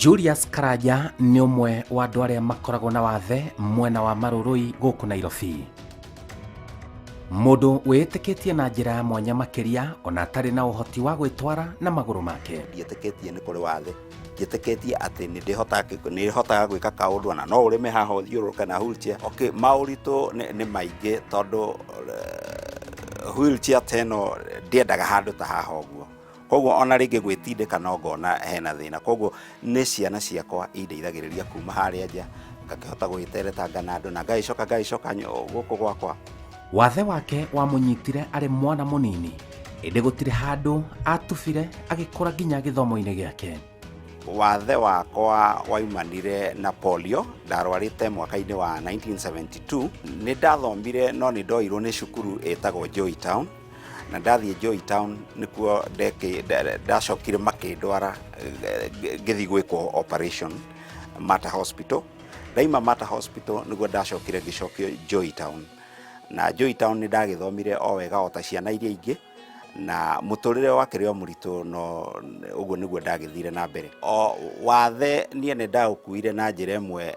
Julius Karanja nĩ ũmwe wa andũ arĩa makoragwo na wathe mwena wa marũrũi gũkũ Nairobi. Mũndũ wĩtĩkĩtie na njĩra ya mwanya makĩria ona atarĩ na ũhoti wa gwĩtwara na magũrũ make. Ndiĩtĩkĩtie nĩ kũrĩ wathe, njĩtĩkĩtie atĩ nĩ hotaga gwĩka kaũndũ na no ũrĩme haha ũthiũrũrũke na wheelchair. Okay, maũritũ nĩ maingĩ tondũ wheelchair teno ndiendaga handũ ta haha ũguo. Koguo ona rĩngĩ gwĩtindĩka no ngona hena thĩna. Koguo nĩ ciana ciakwa indeithagĩrĩria kuma harĩa nja ngakĩhota gwĩteretanga na andũ na ngagĩcoka gũkũ gwakwa. Wathe wake wamũnyitire arĩ mwana mũnini, ĩndĩ gũtirĩ handũ atubire agĩkũra nginya gĩthomo-inĩ gĩake. Wathe wakwa waimanire na polio, ndarwarĩte mwaka-inĩ wa 1972. Nĩ ndathomire no nĩ ndoirwo nĩ cukuru ĩtagwo Joytown, na ndathiĩ Joytown nĩkuo ndacokire makĩndwara ngĩthiĩ gwĩkwo operation Mata Hospital. Ndaima Mata Hospital nĩguo ndacokire ngĩcokio Joytown. Na Joytown nĩ ndagĩthomire o wega o ta ciana iria ingĩ, na mũtũrĩre wake rĩo mũritũ no ũguo nĩguo ndagĩthire na mbere. O wathe niĩ nĩ ndaũkuire na njĩra ĩmwe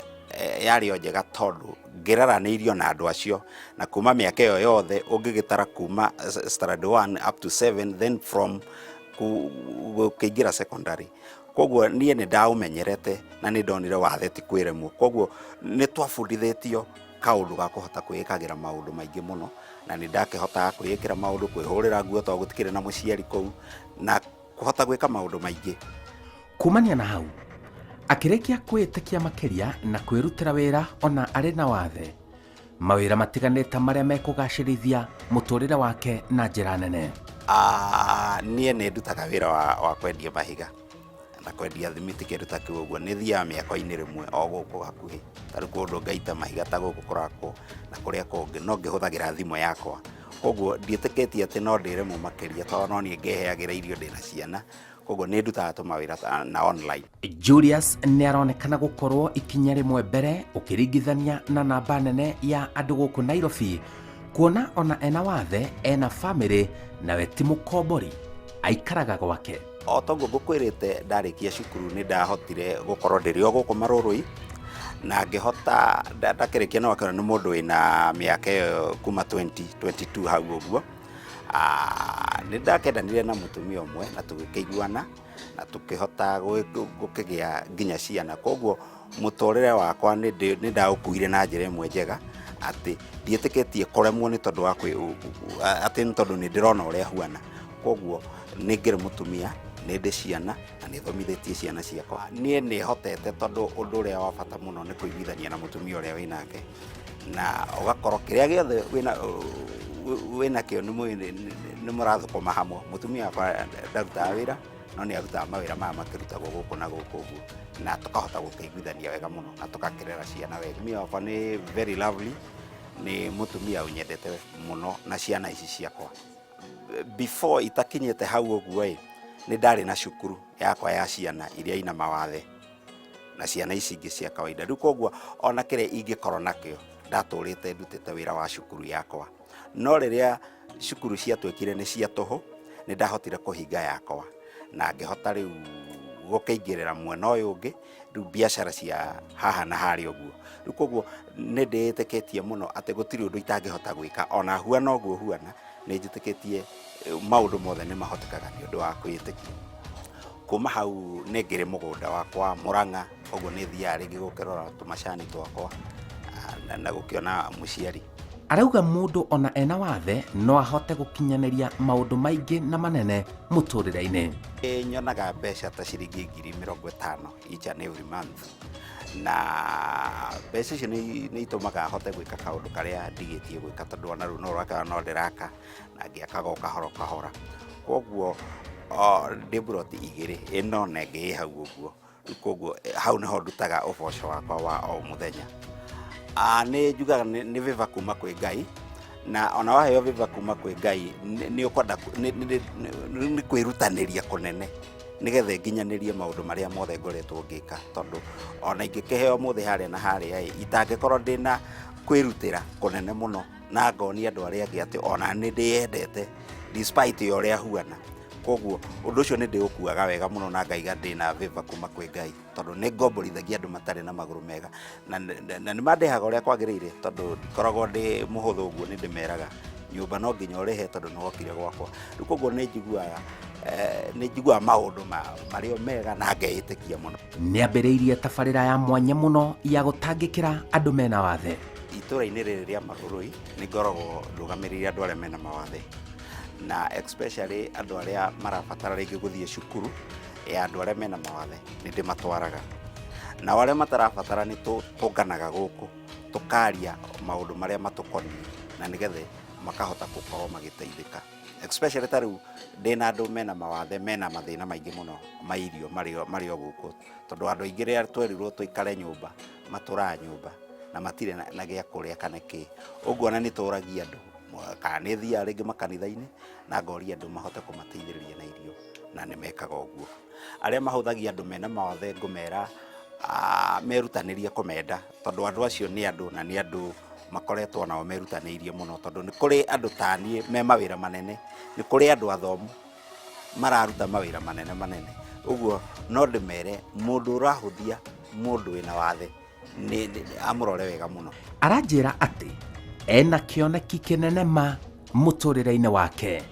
yarĩ o njega tondũ ngĩraranĩirio na andũ acio, na kuma mĩaka ĩyo yothe ũngĩgĩtara kuma standard 1 up to 7 then from gũkĩingĩra secondary. Koguo niĩ nĩ ndaũmenyerete na nĩ ndonire wathe ti kwĩremwo. Koguo nĩ twabundithĩtio kaũndũ ga kũhota kwĩĩkagĩra maũndũ maingĩ mũno, na nĩ ndakĩhotaga kwĩĩkĩra maũndũ, kwĩhũrĩra nguo tondũ gũtikĩrĩ na mũciari kũu, na kũhota gwĩka maũndũ maingĩ. Kumania na hau, akĩrĩkia kwĩĩtĩkia makĩria na kwĩrutĩra wĩra ona arĩ na wathe, mawĩra matiganĩte marĩa mekũgacĩrithia mũtũrĩre wake na njĩra nene. Niĩ nĩ ndutaga wĩra wa kwendia mahiga na kwendia thimiti kĩndũ ta kĩu ũguo. Nĩ thiaga mĩako-inĩ rĩmwe o gũkũ hakuhĩ, tarĩ kũndũ ngaita mahiga ta gũkũ kũrakwo na kũrĩa kũngĩ no ngĩhũthagĩra thimũ yakwa. Koguo ndiĩtĩkĩtie atĩ no ndĩremwo makĩria tondũ no niĩ ngĩheagĩra irio ndĩna ciana. Koguo nĩ ndutaga tũmawĩra na online. Julius nĩ aronekana gũkorwo ikinya rĩmwe mbere ũkĩringithania na namba nene ya andũ gũkũ Nairobi, kuona ona ena wathe ena famĩlĩ nawe ti mũkombori, aikaraga gwake. O toguo ngũkwĩrĩte ndarĩkia cukuru nĩ ndahotire gũkorwo ndĩrĩ o gũkũ marũrũi, na ngĩhota ndakĩrĩkia no akĩona nĩ mũndũ wĩna mĩaka ĩyo kuma 2022 hau ũguo. Nĩ ndakendanire na mũtumia ũmwe na tũgĩkĩiguana na tũkĩhota gũkĩgĩa nginya ciana. Koguo mũtũrĩre wakwa nĩ ndaũkuire na njĩra ĩmwe njega, atĩ ndiĩtĩkĩtie kũremwo nĩ tondũ wa atĩ nĩ tondũ nĩ ndĩrona ũrĩa huana. Koguo nĩ ngĩrĩ mũtumia, nĩ ndĩ ciana na nĩ thomithĩtie ciana ciakwa. Niĩ nĩ hotete tondũ ũndũ ũrĩa wa bata mũno nĩ kũiguithania na mũtumia ũrĩa wĩnake, na ũgakorwo kĩrĩa gĩothe wĩnakĩo nĩ mũrathũkũma hamwe. Mũtumia wakwa ndarutaga wĩra no nĩ arutaga mawĩra maya makĩrutagwo gũkũ na gũkũ ũguo, na tũkahota gũkĩiguithania wega mũno na tũgakĩrera ciana wega. Mũtumia wakwa nĩ very lovely, nĩ mũtumia ũnyendete mũno na ciana ici ciakwa. Before itakinyĩte hau ũguo nĩ ndarĩ na cukuru yakwa ya ciana iria ina mawathe na ciana ici ingĩ cia kawaida. Rĩu koguo ona kĩrĩa ingĩkorwo nakĩo ndatũrĩte ndutĩte wĩra wa cukuru yakwa, no rĩrĩa cukuru ciatuĩkire nĩ cia tũhũ nĩ ndahotire kũhinga yakwa na ngĩhota rĩu gũkĩingĩrĩra mwena ũyũ ũngĩ, rĩu biacara cia haha na harĩa ũguo. Rĩu koguo nĩ ndĩĩtĩkĩtie mũno atĩ gũtirĩ ũndũ itangĩhota gwĩka, ona huana ũguo huana nĩ njĩtĩkĩtie maũndũ mothe nĩ mahotekaga nĩ ũndũ wa kwĩĩtĩkia. Kuma hau nĩ ngĩrĩ mũgũnda wakwa Mũrang'a, koguo nĩ thiaga rĩngĩ gũkĩrora tũmacani twakwa na gũkĩona mũciari. Arauga mũndũ ona ena wathe no ahote gũkinyanĩria maũndũ maingĩ na manene mũtũrĩre-inĩ. Nyonaga mbeca ta ciringi 50,000 each and every month, na mbeca icio nĩ itũmaga hote gwĩka kaũndũ karĩa ndigĩtie gwĩka tondũ ona rĩu no ũrakaga no ndĩraka na ngĩakaga o kahora kahora. Koguo ndĩ buroti igĩrĩ, ĩno na ĩngĩ ĩ hau ũguo. Koguo hau nĩho ndutaga ũboco wakwa wa o mũthenya. Nĩ njugaga nĩ viva kuma kwĩ Ngai, na ona waheo viva kuma kwĩ Ngai nĩ ũkwenda nĩ kwĩrutanĩria kũnene nĩgetha nginyanĩrie maũndũ marĩa mothe ngoretwo ngĩka, tondũ ona ingĩkĩheo mũthĩ harĩa na harĩa itangĩkorwo ndĩna kwĩrutĩra kũnene mũno na ngonia andũ arĩa angĩ atĩ ona nĩ ndĩyendete despite ũrĩa huana. koguo ũndũ ũcio nĩ ndĩũkuaga wega mũno na ngaiga ndĩna favor kuma kwĩ Ngai tondũ nĩ ngomborithagia andũ matarĩ na magũrũ mega na nĩ mandehaga ũrĩa kwagĩrĩire tondũ ndikoragwo ndĩ mũhũthũ ũguo nĩ ndĩmeraga nyũmba no nginya ũrĩhe tondũ nĩ wokire gwakwa rĩu koguo nĩ njiguaga maũndũ marĩo mega na ngeĩtĩkia mũno. Nĩambĩrĩirie tabarĩra ya mwanya mũno ya gũtangĩkĩra andũ mena wathe. Itũra-inĩ rĩrĩ rĩa Marũrũi nĩ ngoragwo ndũgamĩrĩire andũ arĩa mena mawathe na especially andũ arĩa marabatara rĩngĩ gũthiĩ cukuru ya andũ arĩa mena mawathe nĩ ndĩmatwaraga na arĩa matarabatara nĩ tũnganaga gũkũ tũkaria maũndũ marĩa matũkoniĩ na nĩgetha makahota gũkorwo magĩteithĩka especially ta rĩu ndĩna andũ mena mawathe mena mathĩna maingĩ mũno ma irio marĩ o gũkũ tondũ andũ aingĩ rĩrĩa twerirwo tũikare nyũmba matũraga nyũmba na matirĩ na gĩa kũrĩa kana kĩ ũguo na nĩ tũragia andũ kana nĩ thiaga rĩngĩ makanitha-inĩ na ngoria andũ mahote kũmateithĩrĩria na irio na nĩ mekaga ũguo. Arĩa mahũthagia andũ mena mawathe ngũmera merutanĩrie kũmenda tondũ andũ acio nĩ andũ na nĩ andũ makoretwo nao merutanĩirie mũno tondũ nĩ kũrĩ andũ ta niĩ me mawĩra manene nĩ kũrĩ andũ athomu mararuta mawĩra manene ũguo no ndĩmere mũndũ ũrahũthia mũndũ wĩna wathe nĩ amũrore wega mũno. Aranjĩra atĩ ena kĩoneki kĩnene ma mũtũrĩre-inĩ wake.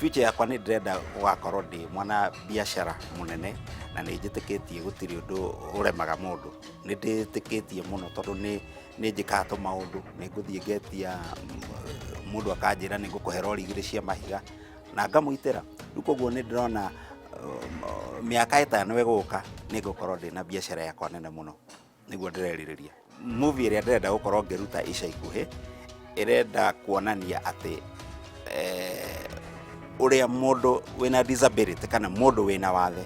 Future yakwa nĩ ndĩrenda gũgakorwo ndĩ mwana biacara mũnene na nĩ njĩtĩkĩtie gũtirĩ ũndũ ũremaga mũndũ nĩ ndĩtĩkĩtie mũno tondũ nĩ njĩkaga tũmaũndũ nĩ ngũthiĩ ngetia mũndũ akanjĩra nĩ ngũkũhe rori igĩrĩ cia mahiga na ngamũitĩra rĩu koguo nĩ ndĩrona mĩaka ĩtano ĩgũka nĩ ngũkorwo ndĩna biacara yakwa nene mũno nĩguo ndĩrerirĩria. Movie ĩrĩa ndĩrenda gũkorwo ngĩruta ica ikuhĩ ĩrenda kuonania atĩ ũrĩa mũndũ wĩna disability kana mũndũ wĩna wathe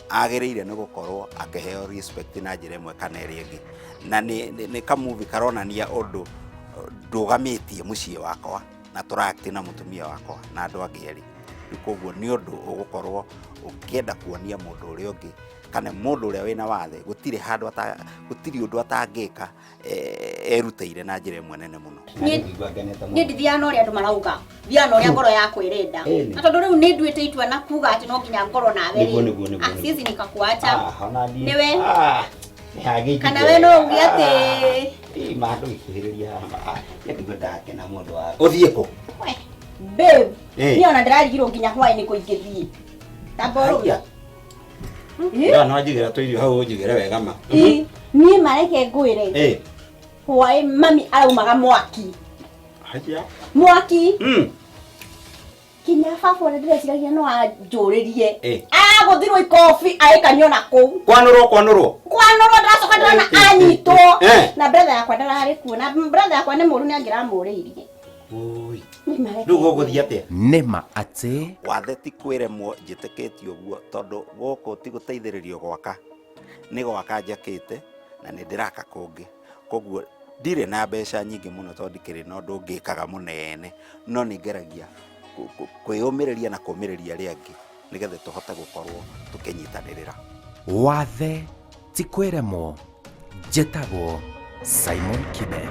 agĩrĩire nĩ gũkorwo akĩheo respect na njĩra ĩmwe kana ĩrĩa ĩngĩ na nĩ kamuvi karonania ũndũ ndũgamĩtie mũciĩ wakwa na tũrakti na mũtumia wakwa na andũ angĩ erĩ rĩu koguo nĩ ũndũ ũgũkorwo ũkĩenda kuonia mũndũ ũrĩa ũngĩ kana mũndũ ũrĩa wĩna wathe gũtirĩ ũndũ atangĩka erutĩire na njĩra ĩmwe nene mũno. Niĩ ndithiaga na ũrĩa andũ marauga thiaga na ũrĩa ngoro yakwa ĩrenda na tondũ rĩu nĩ nduĩte itua na kuga atĩ no nginya ngoro nawe rĩ siwezi nikakuacha nĩwe kana we no uge atĩ maandũ ikuhĩrĩria nĩndigwo ndakena mũndũ wa ũthiĩ kũ babe niĩ ona ndĩrarigirwo nginya hwaĩ-inĩ kũ ingĩthiĩ tamboro no njigĩra tũirio hau ũnjigĩre wega ma niĩ mareke ngwĩre hwaĩ mami araumaga mwaki kinya baba ũrĩa ndĩreciragia no anjũrĩrie agũthirwo ikobi agĩkanio na kũu kwanũrwo ndĩracoka ndĩrona anyitwo na brother yakwa ndararĩ kuo na brother yakwa nĩ mũru nĩ angĩramũrĩirie rĩu gũgũthiĩ atĩa nĩma atĩ wathe ti kwĩremwo njĩtĩkĩtie ũguo tondũ gũkũ ti gũteithĩrĩrio gwaka nĩ gwaka njakĩte na nĩ ndĩraka kũngĩ koguo ndirĩ na mbeca nyingĩ mũno tondũ ndikĩrĩ na ũndũ ngĩkaga mũnene no nĩ ngeragia kwĩyũmĩrĩria na kũũmĩrĩria arĩa angĩ nĩgetha tũhote gũkorwo tũkĩnyitanĩrĩra. Wathe ti kwĩremwo. Njĩtagwo Simon Kibe.